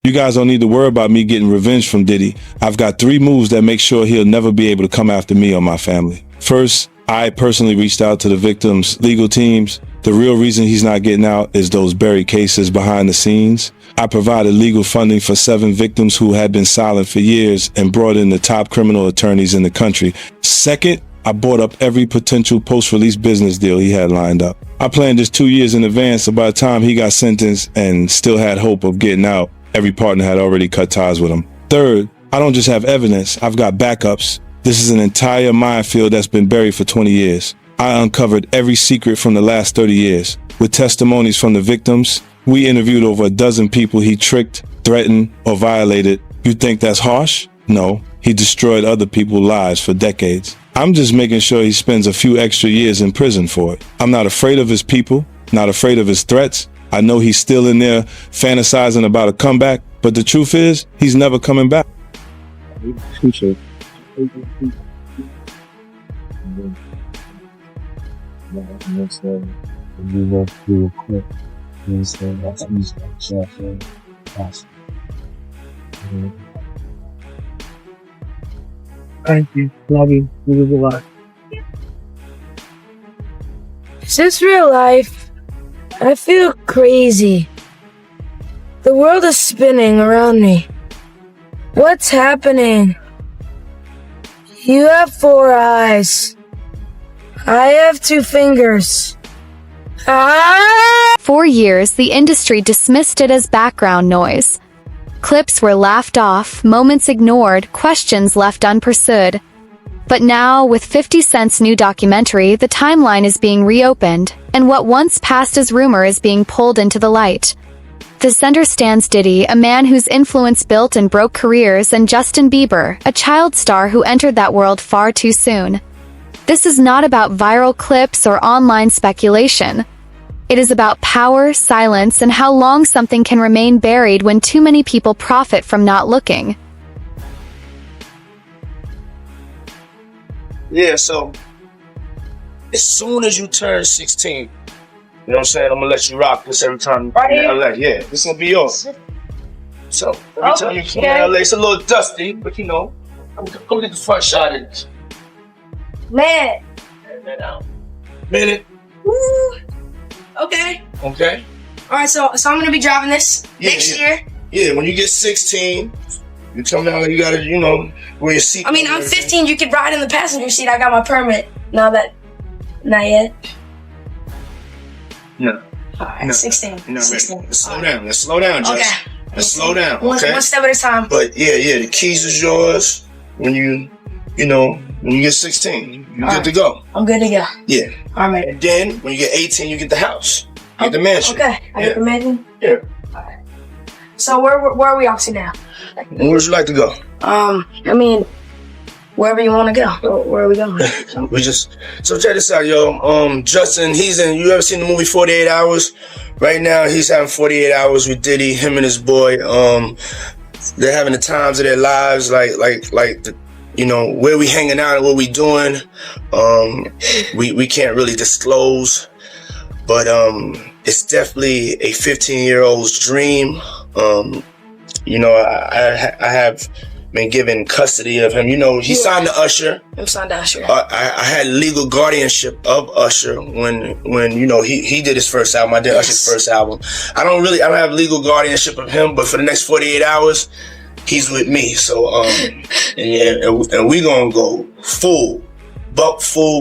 You guys don't need to worry about me getting revenge from Diddy. I've got 3 moves that make sure he'll never be able to come after me or my family. First, I personally reached out to the victims' legal teams. The real reason he's not getting out is those buried cases behind the scenes. I provided legal funding for 7 victims who had been silent for years and brought in the top criminal attorneys in the country. Second, I bought up every potential post-release business deal he had lined up. I planned this 2 years in advance, so by the time he got sentenced and still had hope of getting out, every partner had already cut ties with him. Third, I don't just have evidence, I've got backups. This is an entire minefield that's been buried for 20 years. I uncovered every secret from the last 30 years. With testimonies from the victims, we interviewed over a dozen people he tricked, threatened, or violated. You think that's harsh? No, he destroyed other people's lives for decades. I'm just making sure he spends a few extra years in prison for it. I'm not afraid of his people, not afraid of his threats. I know he's still in there fantasizing about a comeback, but the truth is, he's never coming back. Thank you. Love you. You live a lot. Is this real life? I feel crazy. The world is spinning around me. What's happening? You have 4 eyes. I have 2 fingers. For years, the industry dismissed it as background noise. Clips were laughed off, moments ignored, questions left unpursued. But now, with 50 Cent's new documentary, the timeline is being reopened, and what once passed as rumor is being pulled into the light. The center stands Diddy, a man whose influence built and broke careers, and Justin Bieber, a child star who entered that world far too soon. This is not about viral clips or online speculation. It is about power, silence, and how long something can remain buried when too many people profit from not looking. Yeah, so as soon as you turn 16, you know what I'm saying? I'm gonna let you rock this every time you come to LA. Yeah, this gonna be yours. So every time you come to LA, it's a little dusty, but you know, come get the first shot at it. Man. Minute. Woo. Okay. Okay. All right, so I'm gonna be driving this next year. Yeah, when you get 16, you come down, you gotta, you know, wear your seat. I mean, I'm 15. You could ride in the passenger seat. I got my permit. Not yet. No. All right, 16. No, 16. Let's slow down. Let's slow down, Justin. Okay. Let's slow down. Okay. One step at a time. But yeah, the keys is yours when you get 16. You good to go. I'm good to go. Yeah. All right. And then when you get 18, you get the house. You get the mansion. Okay. I get the mansion? Yeah. All right. So where are we off to now? Where would you like to go? I mean, wherever you want to go. Where are we going? So check this out, yo. Justin, you ever seen the movie 48 Hours? Right now, he's having 48 hours with Diddy, him and his boy. They're having the times of their lives, where we hanging out and what we doing. We can't really disclose, but it's definitely a 15-year-old's dream. I have been given custody of him. He signed to Usher. I'm signed to Usher. I had legal guardianship of Usher when he did his first album. I did Usher's first album. I don't have legal guardianship of him, but for the next 48 hours, he's with me. So and we gonna go full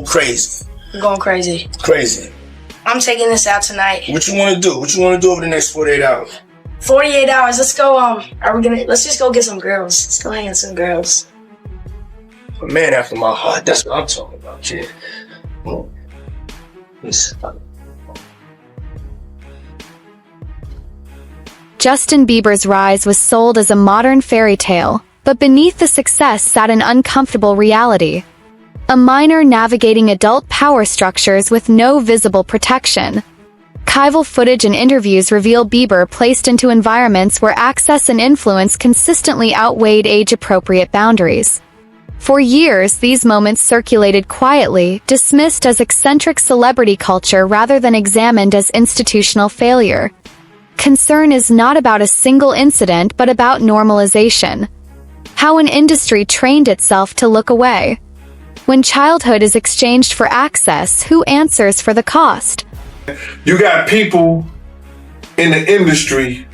crazy. I'm going crazy. Crazy. I'm taking this out tonight. What you wanna do? What you wanna do over the next 48 hours? 48 hours. Let's go. Let's just go get some girls. Let's go hang with some girls. A man after my heart. That's what I'm talking about, kid. Justin Bieber's rise was sold as a modern fairy tale, but beneath the success sat an uncomfortable reality. A minor navigating adult power structures with no visible protection. Archival footage and interviews reveal Bieber placed into environments where access and influence consistently outweighed age-appropriate boundaries. For years, these moments circulated quietly, dismissed as eccentric celebrity culture rather than examined as institutional failure. Concern is not about a single incident but about normalization. How an industry trained itself to look away. When childhood is exchanged for access, who answers for the cost? You got people in the industry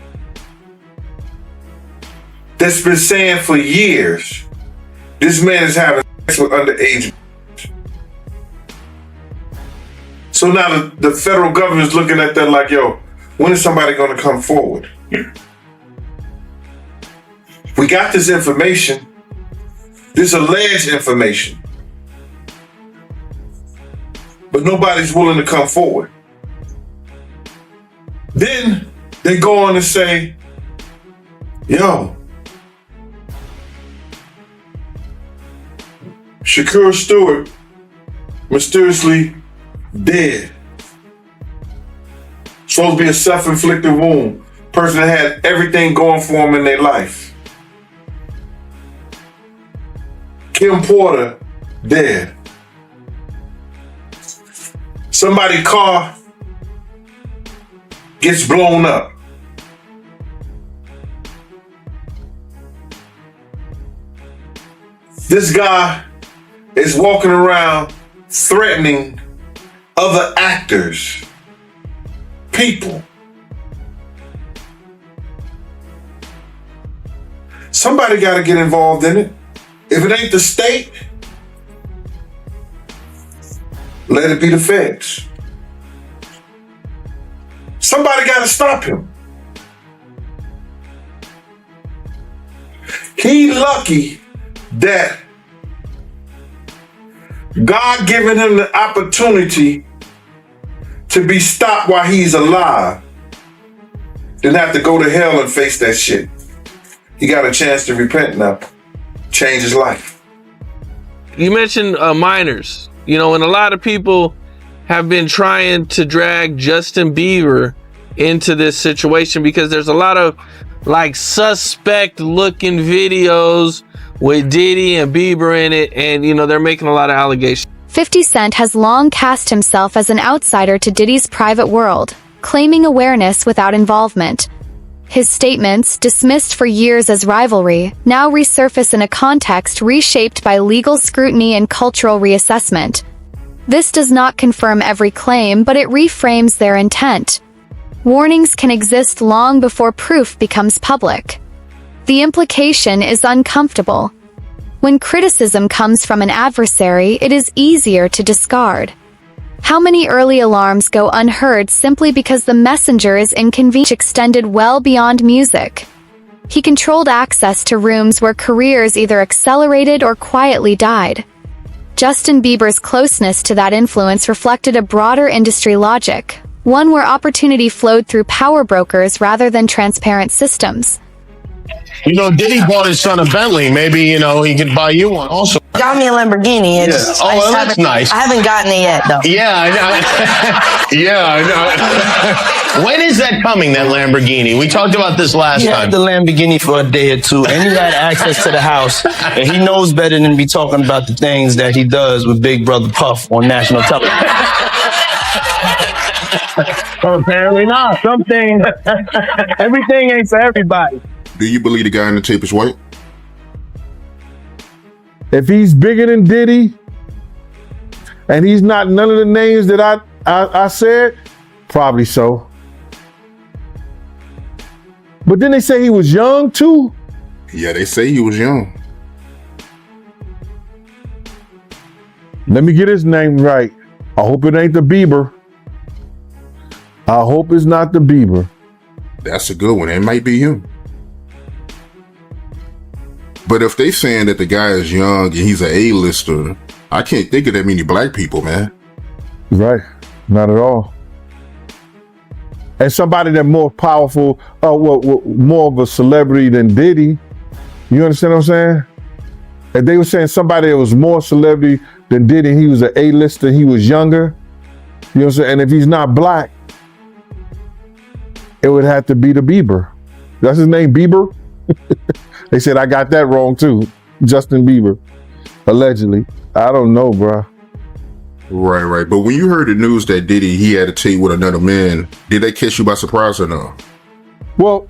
that's been saying for years, this man is having sex with underage. So now the federal government is looking at that like, yo, when is somebody going to come forward? We got this information, this alleged information, but nobody's willing to come forward. Then they go on and say, yo, Shakur Stewart mysteriously dead. Supposed to be a self-inflicted wound. Person that had everything going for them in their life. Kim Porter dead. Somebody's car gets blown up. This guy is walking around threatening other actors, people. Somebody got to get involved in it. If it ain't the state, let it be the feds. Somebody got to stop him. He lucky that God given him the opportunity to be stopped while he's alive, then have to go to hell and face that shit. He got a chance to repent now, change his life. You mentioned minors, and a lot of people have been trying to drag Justin Bieber into this situation because there's a lot of suspect looking videos with Diddy and Bieber in it, and they're making a lot of allegations. 50 Cent has long cast himself as an outsider to Diddy's private world, claiming awareness without involvement. His statements, dismissed for years as rivalry, now resurface in a context reshaped by legal scrutiny and cultural reassessment. This does not confirm every claim, but it reframes their intent. Warnings can exist long before proof becomes public. The implication is uncomfortable. When criticism comes from an adversary, it is easier to discard. How many early alarms go unheard simply because the messenger is inconvenient, extended well beyond music? He controlled access to rooms where careers either accelerated or quietly died. Justin Bieber's closeness to that influence reflected a broader industry logic, one where opportunity flowed through power brokers rather than transparent systems. Diddy bought his son a Bentley. Maybe, he could buy you one also. Got me a Lamborghini. Yeah. Oh, that's nice. I haven't gotten it yet, though. Yeah, I know. Yeah, I know. When is that coming, that Lamborghini? We talked about this last He time. had the Lamborghini for a day or two, and he had access to the house. And he knows better than to be talking about the things that he does with Big Brother Puff on national television. Well, apparently not. Something. Everything ain't for everybody. Do you believe the guy in the tape is white? If he's bigger than Diddy, and he's not none of the names that I said, probably so. But then they say he was young too. Yeah, they say he was young. Let me get his name right. I hope it ain't the Bieber. I hope it's not the Bieber. That's a good one. It might be him. But if they saying that the guy is young and he's an A-lister, I can't think of that many black people, man. Right. Not at all. And somebody that more powerful, more of a celebrity than Diddy. You understand what I'm saying? If they were saying somebody that was more celebrity than Diddy, he was an A-lister, he was younger. You know what I'm saying? And if he's not black, it would have to be the Bieber. That's his name, Bieber? They said I got that wrong too. Justin Bieber, allegedly. I don't know, bro. Right. But when you heard the news that Diddy, he had a tape with another man, did that catch you by surprise or no? Well,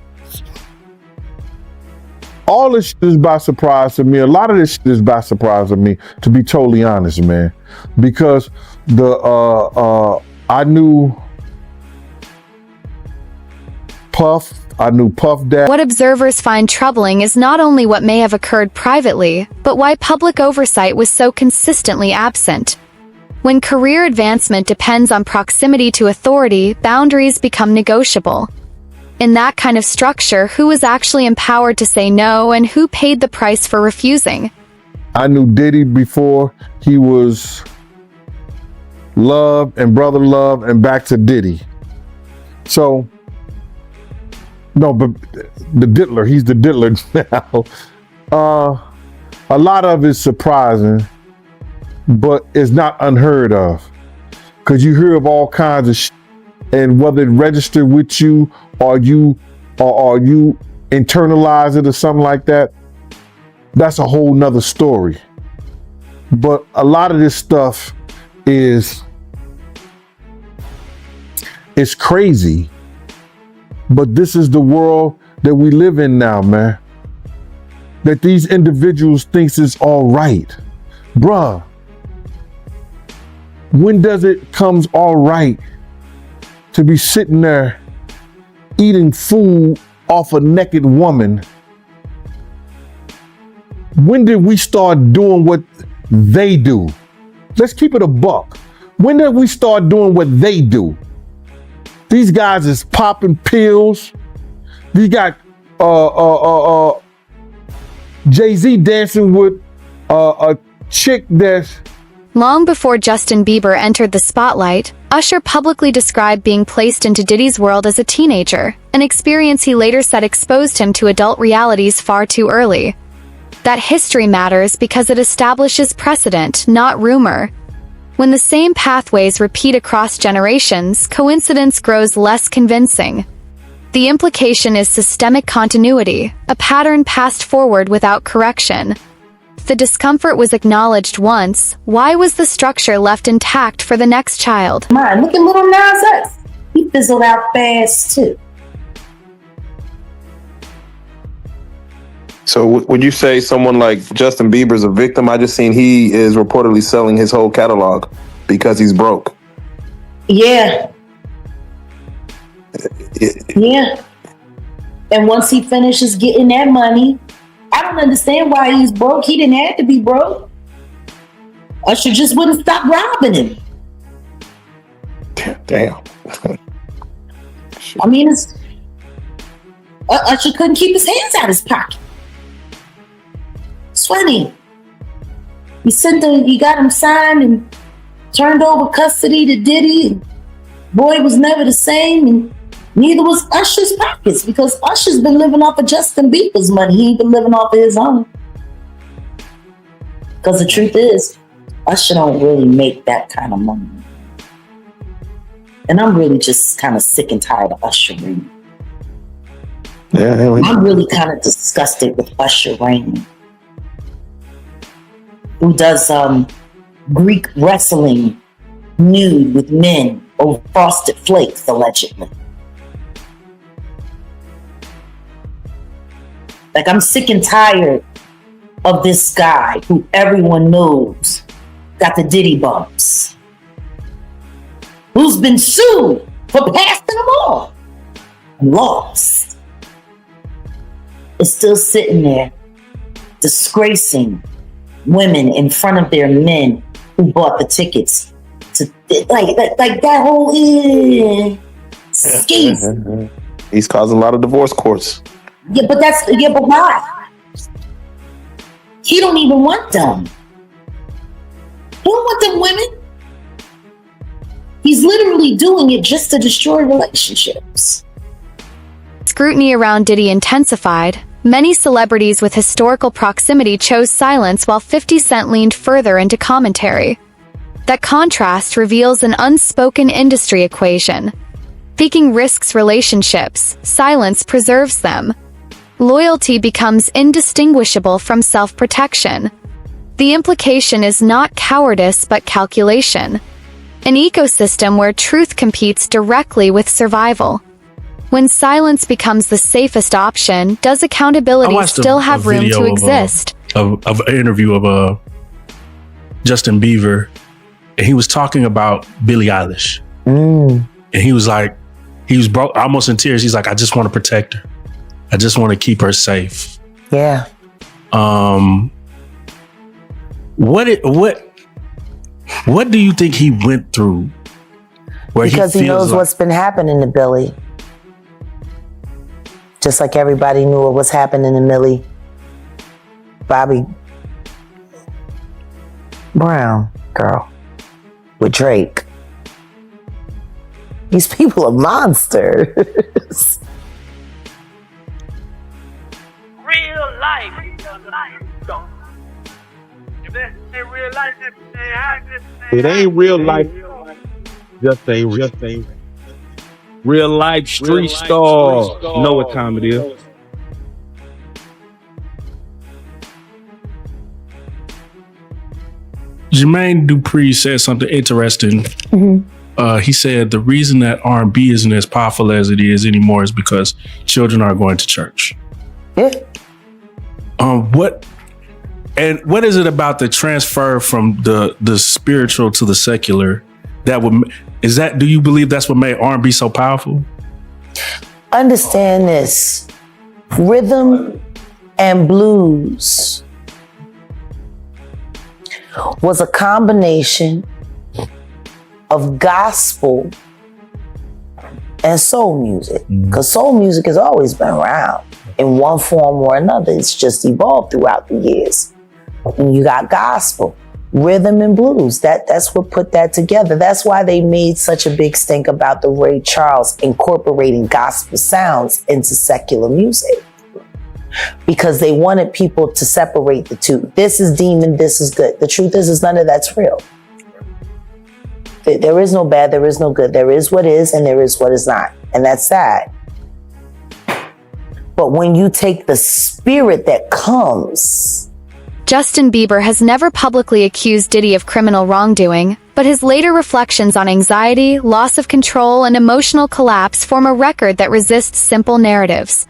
all this shit is by surprise to me. A lot of this shit is by surprise to me, to be totally honest, man. Because I knew Puff Dad. What observers find troubling is not only what may have occurred privately, but why public oversight was so consistently absent. When career advancement depends on proximity to authority, boundaries become negotiable. In that kind of structure, who was actually empowered to say no and who paid the price for refusing? I knew Diddy before he was Love and Brother Love and back to Diddy. So, no, but the diddler, he's the diddler now. A lot of it's surprising, but it's not unheard of. Because you hear of all kinds of shit, and whether it registered with you or you internalize it or something like that, that's a whole nother story. But a lot of this stuff is crazy. But this is the world that we live in now, man. That these individuals thinks it's all right. Bruh, when does it comes all right to be sitting there eating food off a naked woman? When did we start doing what they do? Let's keep it a buck. When did we start doing what they do? These guys is popping pills. We got Jay-Z dancing with a chick that's... Long before Justin Bieber entered the spotlight, Usher publicly described being placed into Diddy's world as a teenager, an experience he later said exposed him to adult realities far too early. That history matters because it establishes precedent, not rumor. When the same pathways repeat across generations, coincidence grows less convincing. The implication is systemic continuity, a pattern passed forward without correction. If the discomfort was acknowledged once, why was the structure left intact for the next child? Man, look at little Nas X. He fizzled out fast too. So would you say someone like Justin Bieber is a victim? I just seen he is reportedly selling his whole catalog because he's broke. Yeah. Yeah. And once he finishes getting that money, I don't understand why he's broke. He didn't have to be broke. Usher just wouldn't stop robbing him. Damn. I mean, Usher couldn't keep his hands out of his pocket. It's funny. He got him signed and turned over custody to Diddy. And boy was never the same, and neither was Usher's pockets, because Usher's been living off of Justin Bieber's money. He ain't been living off of his own. Because the truth is, Usher don't really make that kind of money. And I'm really just kind of sick and tired of Usher reigning. Yeah, I'm really kind of disgusted with Usher reigning, who does Greek wrestling nude with men over Frosted Flakes, allegedly. Like, I'm sick and tired of this guy who everyone knows got the Diddy bumps, who's been sued for passing them on and lost, is still sitting there disgracing women in front of their men who bought the tickets to like that whole scheme. He's causing a lot of divorce courts. Yeah, but why? He don't even want them. He don't want them women. He's literally doing it just to destroy relationships. Scrutiny around Diddy intensified. Many celebrities with historical proximity chose silence while 50 Cent leaned further into commentary. That contrast reveals an unspoken industry equation. Peaking risks relationships, silence preserves them. Loyalty becomes indistinguishable from self-protection. The implication is not cowardice but calculation. An ecosystem where truth competes directly with survival. When silence becomes the safest option, does accountability still have room to exist? Of an interview of Justin Bieber, and he was talking about Billie Eilish. And he was like, he was almost in tears. He's like, I just want to protect her. I just want to keep her safe. Yeah. What do you think he went through? Because he knows what's been happening to Billy. Just like everybody knew what was happening to Millie Bobby Brown girl with Drake. These people are monsters. Real life. If that ain't real life, It ain't real life. Just ain't real life street stars. Know what time it is. Jermaine Dupri said something interesting. He said the reason that R&B isn't as powerful as it is anymore is because children are going to church. Yeah. What is it about the transfer from the spiritual to the secular do you believe that's what made R&B so powerful? Understand this. Rhythm and blues was a combination of gospel and soul music. Because soul music has always been around in one form or another. It's just evolved throughout the years. And you got gospel, rhythm and blues. That's what put that together. That's why they made such a big stink about the Ray Charles incorporating gospel sounds into secular music. Because they wanted people to separate the two. This is demon, this is good. The truth is none of that's real. There is no bad, there is no good. There is what is and there is what is not. And that's sad. But when you take the spirit that comes... Justin Bieber has never publicly accused Diddy of criminal wrongdoing, but his later reflections on anxiety, loss of control, and emotional collapse form a record that resists simple narratives.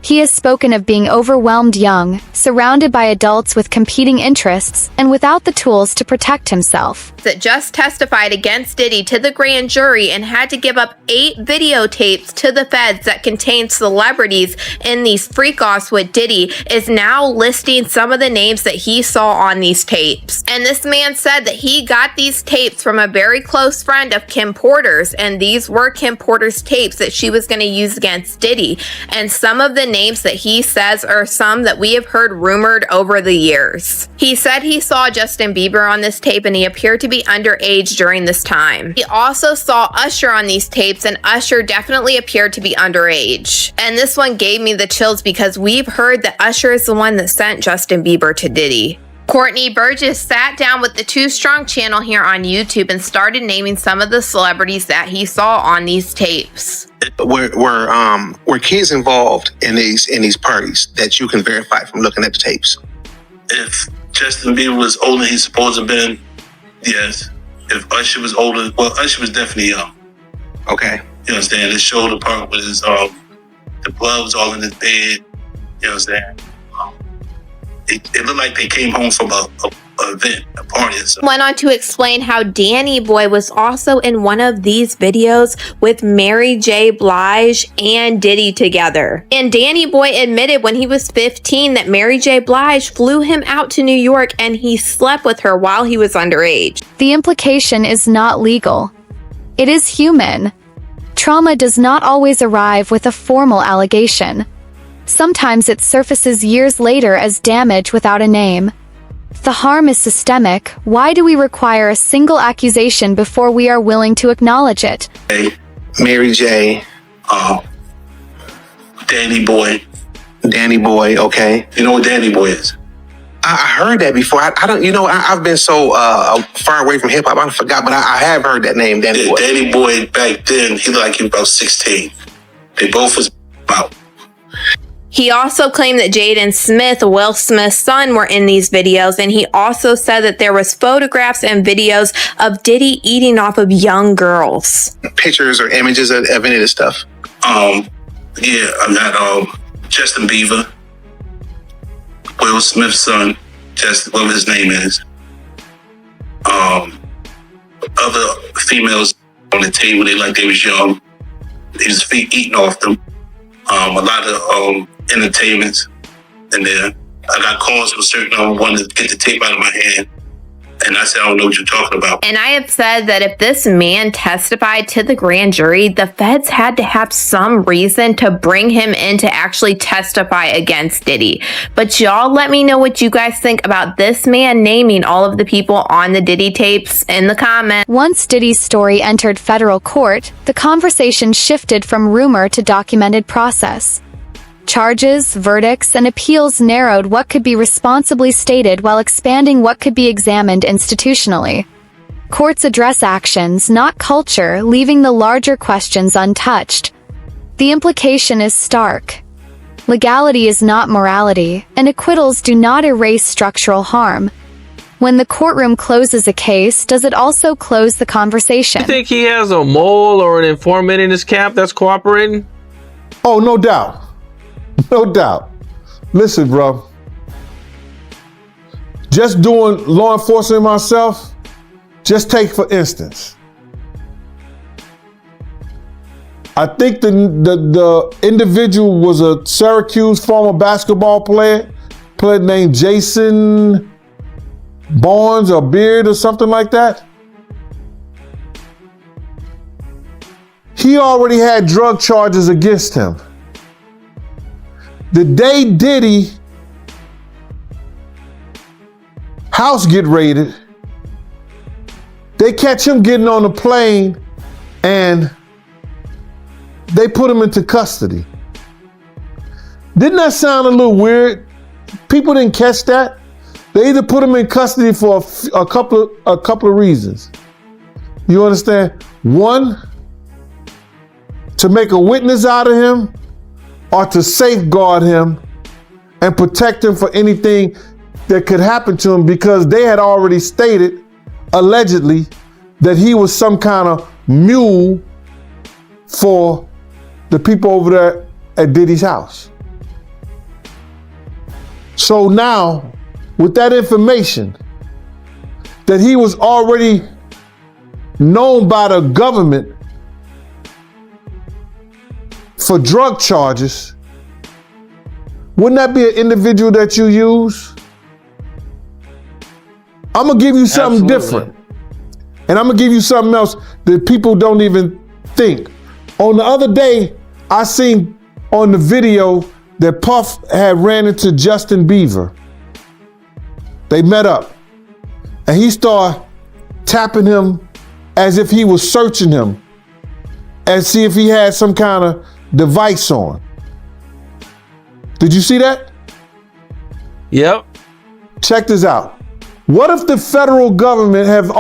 He has spoken of being overwhelmed young, surrounded by adults with competing interests, and without the tools to protect himself. That just testified against Diddy to the grand jury and had to give up 8 videotapes to the feds that contained celebrities in these freak-offs with Diddy is now listing some of the names that he saw on these tapes. And this man said that he got these tapes from a very close friend of Kim Porter's, and these were Kim Porter's tapes that she was going to use against Diddy. And some of the names that he says are some that we have heard rumored over the years. He said he saw Justin Bieber on this tape and he appeared to be underage during this time. He also saw Usher on these tapes and Usher definitely appeared to be underage. And this one gave me the chills because we've heard that Usher is the one that sent Justin Bieber to Diddy. Courtney Burgess sat down with the Too Strong channel here on YouTube and started naming some of the celebrities that he saw on these tapes. Were kids involved in these parties that you can verify from looking at the tapes? If Justin Bieber was older than he's supposed to have been, yes. If Usher was older, well, Usher was definitely young. Okay. You understand? His shoulder part was his, the blood was all in his bed. You understand? It looked like they came home from a event, a party or something. Went on to explain how Danny Boy was also in one of these videos with Mary J. Blige and Diddy together. And Danny Boy admitted when he was 15 that Mary J. Blige flew him out to New York and he slept with her while he was underage. The implication is not legal. It is human. Trauma does not always arrive with a formal allegation. Sometimes it surfaces years later as damage without a name. If the harm is systemic, why do we require a single accusation before we are willing to acknowledge it? Hey, Mary J. Danny Boy. Danny Boy, okay. You know what Danny Boy is? I heard that before. I don't, I've been so far away from hip hop, I forgot, but I have heard that name, Danny Boy. Danny Boy back then, he looked like he was about 16. They both was about. He also claimed that Jaden Smith, Will Smith's son, were in these videos, and he also said that there was photographs and videos of Diddy eating off of young girls. Pictures or images of any of this stuff? Yeah, I got Justin Bieber, Will Smith's son, just whatever his name is. Other females on the table, they like they was young. He was eating off them. A lot of entertainments in there. I got calls from certain wanted to get the tape out of my hand. And I said, I don't know what you're talking about. And I have said that if this man testified to the grand jury, the feds had to have some reason to bring him in to actually testify against Diddy. But y'all let me know what you guys think about this man naming all of the people on the Diddy tapes in the comments. Once Diddy's story entered federal court, the conversation shifted from rumor to documented process. Charges, verdicts, and appeals narrowed what could be responsibly stated while expanding what could be examined institutionally. Courts address actions, not culture, leaving the larger questions untouched. The implication is stark. Legality is not morality, and acquittals do not erase structural harm. When the courtroom closes a case, does it also close the conversation? You think he has a mole or an informant in his camp that's cooperating? Oh, no doubt. No doubt. Listen, bro. Just doing law enforcement myself, just take for instance. I think the individual was a Syracuse former basketball player named Jason Barnes or Beard or something like that. He already had drug charges against him. The day Diddy house get raided, they catch him getting on the plane and they put him into custody. Didn't that sound a little weird? People didn't catch that. They either put him in custody for a couple of reasons. You understand? One, to make a witness out of him, or to safeguard him and protect him for anything that could happen to him, because they had already stated, allegedly, that he was some kind of mule for the people over there at Diddy's house. So now, with that information, that he was already known by the government for drug charges, wouldn't that be an individual that you use? I'm gonna give you something different. And I'm gonna give you something else that people don't even think. On the other day, I seen on the video that Puff had ran into Justin Bieber. They met up and he started tapping him as if he was searching him and see if he had some kind of device on. Did you see that? Yep. Check this out. What if the federal government have